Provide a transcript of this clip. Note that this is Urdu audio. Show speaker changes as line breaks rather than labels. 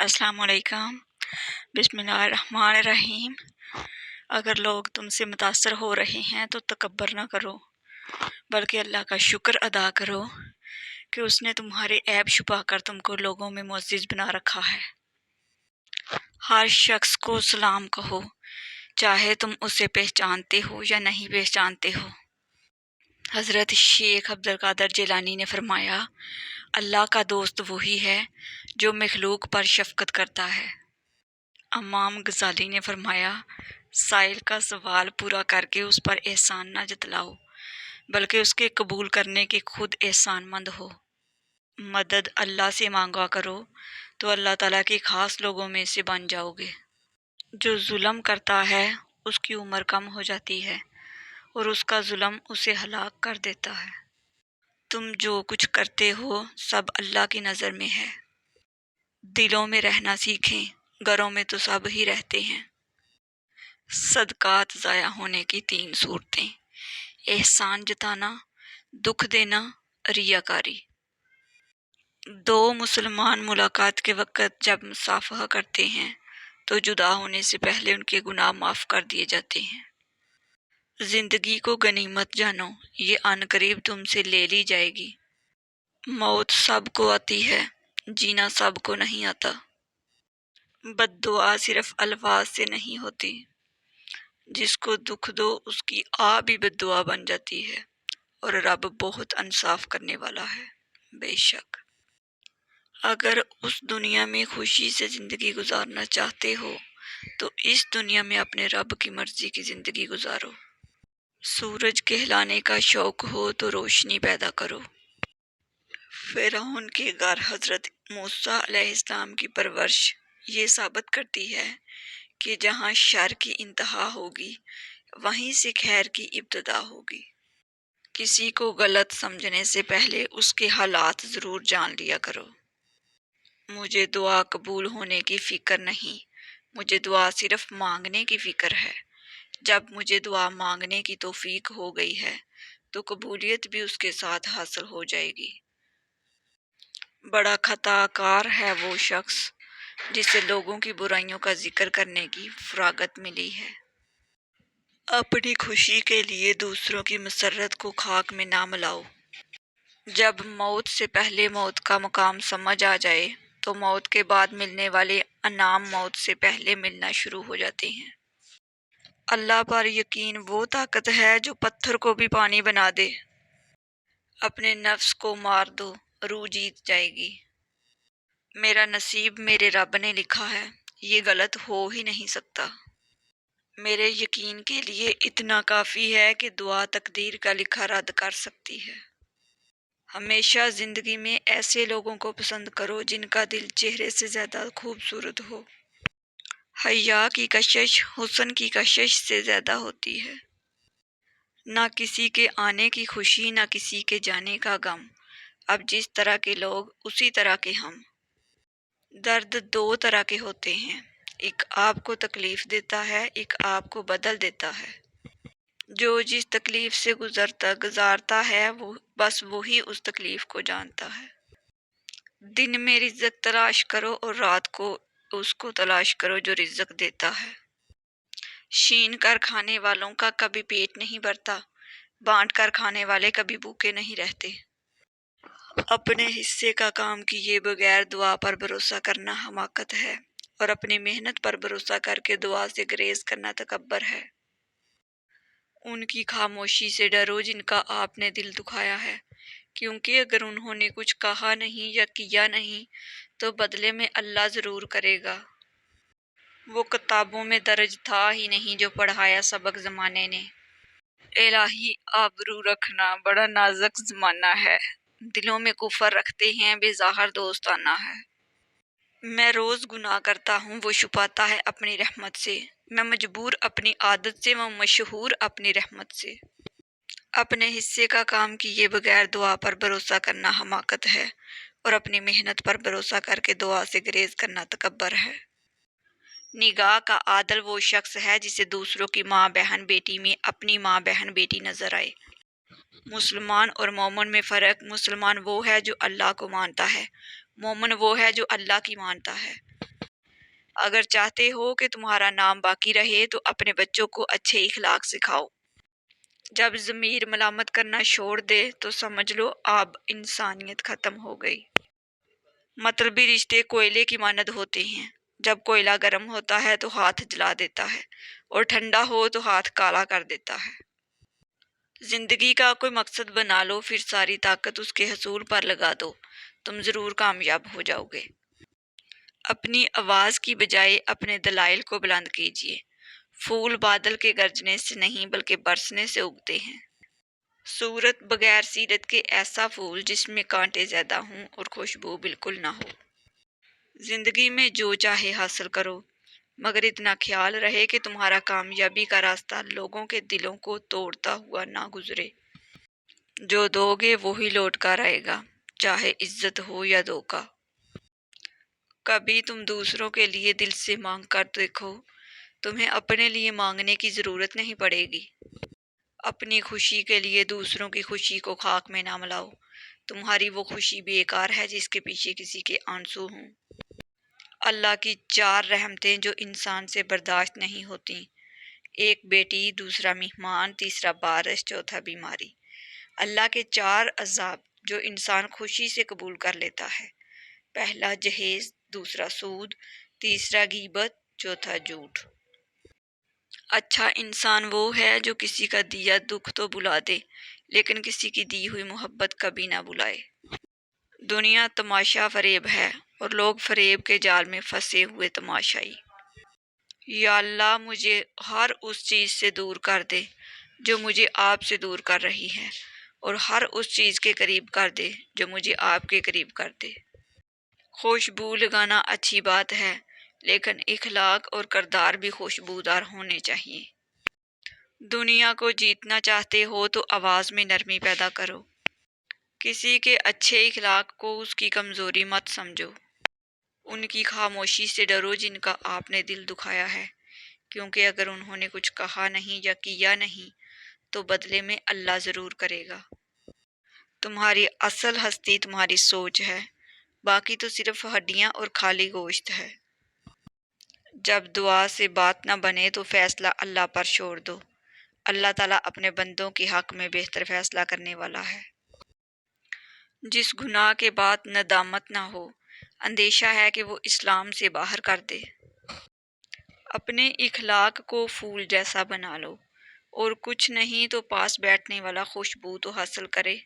السلام علیکم۔ بسم اللہ الرحمن الرحیم۔ اگر لوگ تم سے متاثر ہو رہے ہیں تو تکبر نہ کرو، بلکہ اللہ کا شکر ادا کرو کہ اس نے تمہارے عیب چھپا کر تم کو لوگوں میں معزز بنا رکھا ہے۔ ہر شخص کو سلام کہو، چاہے تم اسے پہچانتے ہو یا نہیں پہچانتے ہو۔ حضرت شیخ عبدالقادر جیلانی نے فرمایا، اللہ کا دوست وہی ہے جو مخلوق پر شفقت کرتا ہے۔ امام غزالی نے فرمایا، سائل کا سوال پورا کر کے اس پر احسان نہ جتلاؤ، بلکہ اس کے قبول کرنے کے خود احسان مند ہو۔ مدد اللہ سے مانگا کرو تو اللہ تعالیٰ کے خاص لوگوں میں سے بن جاؤ گے۔ جو ظلم کرتا ہے اس کی عمر کم ہو جاتی ہے اور اس کا ظلم اسے ہلاک کر دیتا ہے۔ تم جو کچھ کرتے ہو سب اللہ کی نظر میں ہے۔ دلوں میں رہنا سیکھیں، گھروں میں تو سب ہی رہتے ہیں۔ صدقات ضائع ہونے کی 3 صورتیں: احسان جتانا، دکھ دینا، ریاکاری۔ 2 مسلمان ملاقات کے وقت جب مصافحہ کرتے ہیں تو جدا ہونے سے پہلے ان کے گناہ معاف کر دیے جاتے ہیں۔ زندگی کو غنیمت جانو، یہ عن قریب تم سے لے لی جائے گی۔ موت سب کو آتی ہے، جینا سب کو نہیں آتا۔ بد دعا صرف الفاظ سے نہیں ہوتی، جس کو دکھ دو اس کی بھی بد دعا بن جاتی ہے، اور رب بہت انصاف کرنے والا ہے۔ بے شک اگر اس دنیا میں خوشی سے زندگی گزارنا چاہتے ہو تو اس دنیا میں اپنے رب کی مرضی کی زندگی گزارو۔ سورج کہلانے کا شوق ہو تو روشنی پیدا کرو۔ فرعون کے گھر حضرت موسیٰ علیہ السلام کی پرورش یہ ثابت کرتی ہے کہ جہاں شر کی انتہا ہوگی وہیں سے خیر کی ابتدا ہوگی۔ کسی کو غلط سمجھنے سے پہلے اس کے حالات ضرور جان لیا کرو۔ مجھے دعا قبول ہونے کی فکر نہیں، مجھے دعا صرف مانگنے کی فکر ہے۔ جب مجھے دعا مانگنے کی توفیق ہو گئی ہے تو قبولیت بھی اس کے ساتھ حاصل ہو جائے گی۔ بڑا خطا کار ہے وہ شخص جسے لوگوں کی برائیوں کا ذکر کرنے کی فراغت ملی ہے۔ اپنی خوشی کے لیے دوسروں کی مسرت کو خاک میں نہ ملاؤ۔ جب موت سے پہلے موت کا مقام سمجھ آ جائے تو موت کے بعد ملنے والے انعام موت سے پہلے ملنا شروع ہو جاتے ہیں۔ اللہ پر یقین وہ طاقت ہے جو پتھر کو بھی پانی بنا دے۔ اپنے نفس کو مار دو، روح جیت جائے گی۔ میرا نصیب میرے رب نے لکھا ہے، یہ غلط ہو ہی نہیں سکتا۔ میرے یقین کے لیے اتنا کافی ہے کہ دعا تقدیر کا لکھا رد کر سکتی ہے۔ ہمیشہ زندگی میں ایسے لوگوں کو پسند کرو جن کا دل چہرے سے زیادہ خوبصورت ہو۔ حیا کی کشش حسن کی کشش سے زیادہ ہوتی ہے۔ نہ کسی کے آنے کی خوشی، نہ کسی کے جانے کا غم۔ اب جس طرح کے لوگ اسی طرح کے ہم۔ درد 2 طرح کے ہوتے ہیں، ایک آپ کو تکلیف دیتا ہے، ایک آپ کو بدل دیتا ہے۔ جو جس تکلیف سے گزارتا ہے بس وہی اس تکلیف کو جانتا ہے۔ دن میں رزق تلاش کرو اور رات کو اس کو تلاش کرو جو رزق دیتا ہے۔ چھین کر کھانے والوں کا کبھی پیٹ نہیں بھرتا، بانٹ کر کھانے والے کبھی بھوکے نہیں رہتے۔ اپنے حصے کا کام کیے بغیر دعا پر بھروسہ کرنا حماقت ہے، اور اپنی محنت پر بھروسہ کر کے دعا سے گریز کرنا تکبر ہے۔ ان کی خاموشی سے ڈرو جن کا آپ نے دل دکھایا ہے، کیونکہ اگر انہوں نے کچھ کہا نہیں یا کیا نہیں تو بدلے میں اللہ ضرور کرے گا۔ وہ کتابوں میں درج تھا ہی نہیں جو پڑھایا سبق زمانے نے۔ الہی آبرو رکھنا بڑا نازک زمانہ ہے، دلوں میں کفر رکھتے ہیں بے ظاہر دوستانہ ہے۔ میں روز گناہ کرتا ہوں، وہ چھپاتا ہے اپنی رحمت سے۔ میں مجبور اپنی عادت سے، وہ مشہور اپنی رحمت سے۔ اپنے حصے کا کام کیے بغیر دعا پر بھروسہ کرنا حماقت ہے، اور اپنی محنت پر بھروسہ کر کے دعا سے گریز کرنا تکبر ہے۔ نگاہ کا عادل وہ شخص ہے جسے دوسروں کی ماں بہن بیٹی میں اپنی ماں بہن بیٹی نظر آئے۔ مسلمان اور مومن میں فرق: مسلمان وہ ہے جو اللہ کو مانتا ہے، مومن وہ ہے جو اللہ کی مانتا ہے۔ اگر چاہتے ہو کہ تمہارا نام باقی رہے تو اپنے بچوں کو اچھے اخلاق سکھاؤ۔ جب ضمیر ملامت کرنا چھوڑ دے تو سمجھ لو اب انسانیت ختم ہو گئی۔ مطلبی رشتے کوئلے کی مانند ہوتے ہیں، جب کوئلہ گرم ہوتا ہے تو ہاتھ جلا دیتا ہے اور ٹھنڈا ہو تو ہاتھ کالا کر دیتا ہے۔ زندگی کا کوئی مقصد بنا لو، پھر ساری طاقت اس کے حصول پر لگا دو، تم ضرور کامیاب ہو جاؤ گے۔ اپنی آواز کی بجائے اپنے دلائل کو بلند کیجیے۔ پھول بادل کے گرجنے سے نہیں بلکہ برسنے سے اگتے ہیں۔ صورت بغیر سیرت کے ایسا پھول جس میں کانٹے زیادہ ہوں اور خوشبو بالکل نہ ہو۔ زندگی میں جو چاہے حاصل کرو، مگر اتنا خیال رہے کہ تمہارا کامیابی کا راستہ لوگوں کے دلوں کو توڑتا ہوا نہ گزرے۔ جو دو گے وہی لوٹ کر آئے گا، چاہے عزت ہو یا دھوکہ۔ کبھی تم دوسروں کے لیے دل سے مانگ کر دیکھو، تمہیں اپنے لیے مانگنے کی ضرورت نہیں پڑے گی۔ اپنی خوشی کے لیے دوسروں کی خوشی کو خاک میں نہ ملاؤ، تمہاری وہ خوشی بیکار ہے جس کے پیچھے کسی کے آنسو ہوں۔ اللہ کی 4 رحمتیں جو انسان سے برداشت نہیں ہوتیں، ایک بیٹی، دوسرا مہمان، تیسرا بارش، چوتھا بیماری۔ اللہ کے 4 عذاب جو انسان خوشی سے قبول کر لیتا ہے، پہلا جہیز، دوسرا سود، تیسرا غیبت، چوتھا جھوٹ۔ اچھا انسان وہ ہے جو کسی کا دیا دکھ تو بھلا دے لیکن کسی کی دی ہوئی محبت کبھی نہ بھلائے۔ دنیا تماشا فریب ہے اور لوگ فریب کے جال میں پھنسے ہوئے تماشائی۔ یا اللہ مجھے ہر اس چیز سے دور کر دے جو مجھے آپ سے دور کر رہی ہے، اور ہر اس چیز کے قریب کر دے جو مجھے آپ کے قریب کر دے۔ خوشبو لگانا اچھی بات ہے، لیکن اخلاق اور کردار بھی خوشبودار ہونے چاہیے۔ دنیا کو جیتنا چاہتے ہو تو آواز میں نرمی پیدا کرو۔ کسی کے اچھے اخلاق کو اس کی کمزوری مت سمجھو۔ ان کی خاموشی سے ڈرو جن کا آپ نے دل دکھایا ہے، کیونکہ اگر انہوں نے کچھ کہا نہیں یا کیا نہیں تو بدلے میں اللہ ضرور کرے گا۔ تمہاری اصل ہستی تمہاری سوچ ہے، باقی تو صرف ہڈیاں اور خالی گوشت ہے۔ جب دعا سے بات نہ بنے تو فیصلہ اللہ پر چھوڑ دو، اللہ تعالیٰ اپنے بندوں کے حق میں بہتر فیصلہ کرنے والا ہے۔ جس گناہ کے بعد ندامت نہ ہو، اندیشہ ہے کہ وہ اسلام سے باہر کر دے۔ اپنے اخلاق کو پھول جیسا بنا لو، اور کچھ نہیں تو پاس بیٹھنے والا خوشبو تو حاصل کرے۔